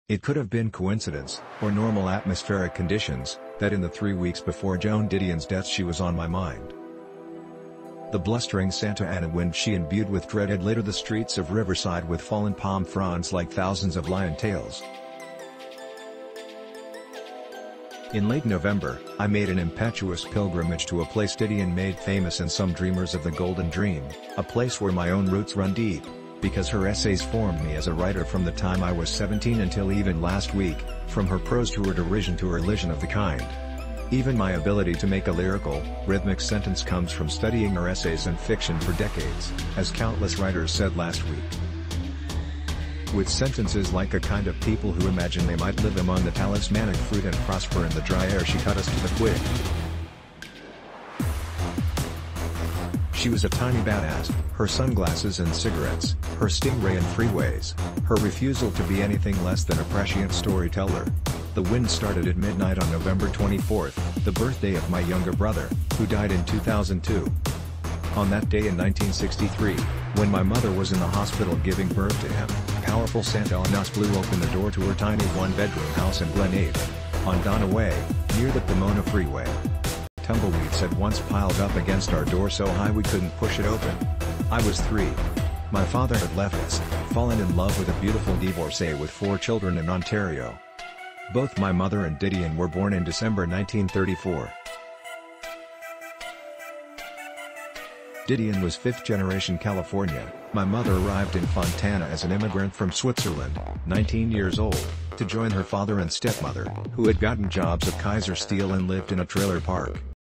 It could have been coincidence, or normal atmospheric conditions, that in the 3 weeks before Joan Didion's death she was on my mind. The blustering Santa Ana wind she imbued with dread had littered the streets of Riverside with fallen palm fronds like thousands of lion tails. In late November, I made an impetuous pilgrimage to a place Didion made famous in some dreamers of the Golden Dream, a place where my own roots run deep, because her essays formed me as a writer from the time I was 17 until even last week, from her prose to her derision to her elision of the kind. Even my ability to make a lyrical, rhythmic sentence comes from studying her essays and fiction for decades, as countless writers said last week. With sentences like a kind of people who imagine they might live among the talismanic fruit and prosper in the dry air, she cut us to the quick. She was a tiny badass, her sunglasses and cigarettes, her Stingray and freeways, her refusal to be anything less than a prescient storyteller. The wind started at midnight on November 24th, the birthday of my younger brother, who died in 2002. On that day in 1963, when my mother was in the hospital giving birth to him, powerful Santa Claus blew open the door to her tiny one-bedroom house in Glen Avon, on Donna Way, near the Pomona Freeway. Tumbleweeds had once piled up against our door so high we couldn't push it open. I was 3. My father had left us, fallen in love with a beautiful divorcée with 4 children in Ontario. Both my mother and Didion were born in December 1934. Didion was 5th-generation California. My mother arrived in Fontana as an immigrant from Switzerland, 19 years old, to join her father and stepmother, who had gotten jobs at Kaiser Steel and lived in a trailer park.